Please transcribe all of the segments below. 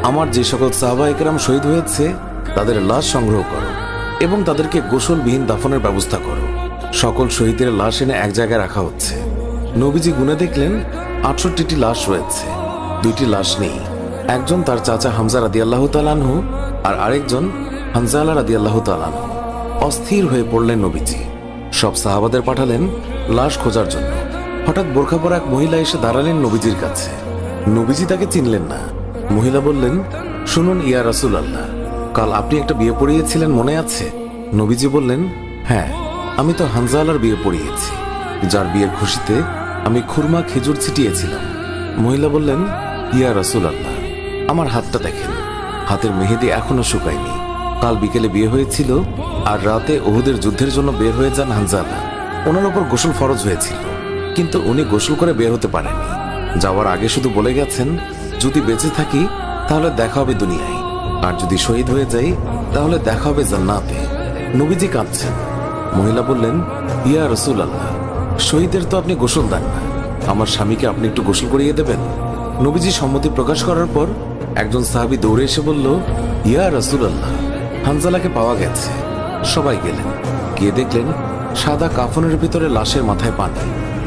আমার যে সকল সাহাবা একরাম শহীদ হয়েছে তাদের লাশ সংগ্রহ করো এবং তাদেরকে গোসলবিহীন দাফনের ব্যবস্থা করো। সকল শহীদের লাশ এনে এক জায়গায় রাখা হচ্ছে। নবীজি গুনে দেখলেন ৬৮টি লাশ রয়েছে, 2টি লাশ নেই। একজন তার চাচা হামজা রাদিয়াল্লাহু তাআলা আনহু আর আরেকজন হানজালা রাদিয়াল্লাহু তাআলা আনহু। অস্থির হয়ে পড়লেন নবীজি। সব সাহাবাদের পাঠালেন লাশ খোঁজার জন্য। হঠাৎ বোরখা পরা এক মহিলা এসে দাঁড়ালেন নবীজির কাছে। নবীজি তাকে চিনলেন না। মহিলা বললেন, শুনুন ইয়া রাসূলুল্লাহ, কাল আপনি একটা বিয়ে পড়িয়েছিলেন মনে আছে? নবীজি বললেন, হ্যাঁ, আমি তো হানজালার বিয়ে পড়িয়েছি, যার বিয়ের খুশিতে আমি খুরমা খেজুর ছিটিয়েছিলাম। মহিলা বললেন, ইয়া রাসূলুল্লাহ, আমার হাতটা দেখেন, হাতের মেহেদি এখনো শুকায়নি। কাল বিকেলে বিয়ে হয়েছিল আর রাতে উহুদের যুদ্ধের জন্য বের হয়ে যান হানজালা। ওনার উপর গোসল ফরজ হয়েছিল, কিন্তু উনি গোসল করে বের হতে পারেননি। যাওয়ার আগে শুধু বলে গেছেন, যদি বেঁচে থাকি তাহলে দেখা হবে দুনিয়ায়, আর যদি শহীদ হয়ে যাই তাহলে দেখা হবে জান্নাতে। নবীজি কাঁদছেন। মহিলা বললেন, ইয়া রাসূলুল্লাহ, শহীদের তো আপনি গোসল দেন না, আমার স্বামীকে আপনি একটু গোসল করিয়ে দেবেন। নবীজি সম্মতি প্রকাশ করার পর একজন সাহাবী দৌড়ে এসে বলল, ইয়া রাসূলুল্লাহ, হানজালাকে পাওয়া গেছে। সবাই গেলেন, গিয়ে দেখলেন সাদা কাফনের ভিতরে লাশের মাথায় পানি।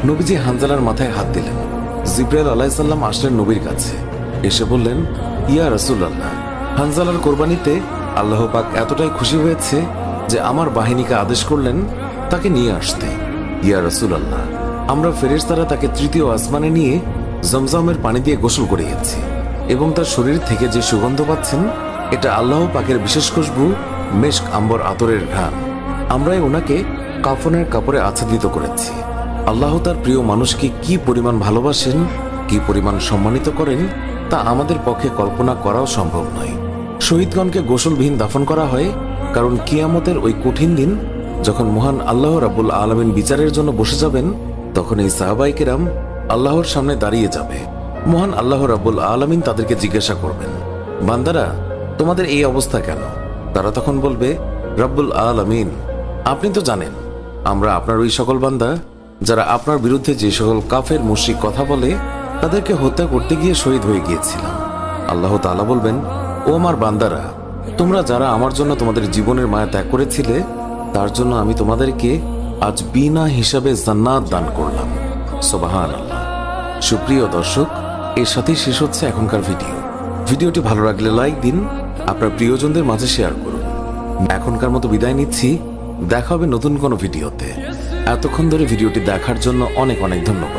নবীজি হানজালার মাথায় হাত দিলেন। জিবরাইল আলাইহিস সালাম আসলেন নবীর কাছে, এসে বললেন, ইয়া রাসূলুল্লাহ, হানজালার কোরবানিতে আল্লাহ পাক এতটাই খুশি হয়েছে যে আমার বাহিনীকে আদেশ করলেন তাকে নিয়ে আসতে। ইয়া রাসূলুল্লাহ, আমরা ফেরেশতারা তাকে 3য় আসমানে নিয়ে জমজমের পানি দিয়ে গোসল করিয়েছি এবং তার শরীর থেকে যে সুগন্ধ পাচ্ছেন এটা আল্লাহ পাকের বিশেষ খুশবু, মেশক আম্বর আতরের ঘ্রাণ। আমরাই ওনাকে কাফনের কাপড়ে আচ্ছাদিত করেছি। আল্লাহ তার প্রিয় মানুষকে কি পরিমাণ ভালোবাসেন, কি পরিমাণ সম্মানিত করেন তা আমাদের পক্ষে কল্পনা করাও সম্ভব নয়। শহীদগণকে গোসলবিহীন দাফন করা হয় কারণ কিয়ামতের ওই কঠিন দিন যখন মহান আল্লাহ রাব্বুল আলামিন বিচারের জন্য বসে যাবেন, তখন এই সাহাবায়ে কেরাম আল্লাহর সামনে দাঁড়িয়ে যাবে। মহান আল্লাহ রাব্বুল আলামিন তাদেরকে জিজ্ঞাসা করবেন, বান্দারা তোমাদের এই অবস্থা কেন? তারা তখন বলবে, রাব্বুল আলামিন, আপনি তো জানেন আমরা আপনার ওই সকল বান্দা যারা আপনার বিরুদ্ধে যে সকল কাফের মুশরিক কথা বলে তাদেরকে হত্যা করতে গিয়ে শহীদ হয়ে গিয়েছিলাম। আল্লাহ তাআলা বলবেন, ও আমার বান্দারা, তোমরা যারা আমার জন্য তোমাদের জীবনের মায়া ত্যাগ করেছিলে তার জন্য আমি তোমাদেরকে আজ বিনা হিসাবে জান্নাত দান করলাম। সুবহানাল্লাহ। সুপ্রিয় দর্শক, এর সাথেই শেষ হচ্ছে এখনকার ভিডিওটি ভালো লাগলে লাইক দিন, আপনার প্রিয়জনদের মাঝে শেয়ার করুন। এখনকার মতো বিদায় নিচ্ছি, দেখা হবে নতুন কোনো ভিডিওতে। এতক্ষণ ধরে ভিডিওটি দেখার জন্য অনেক অনেক ধন্যবাদ।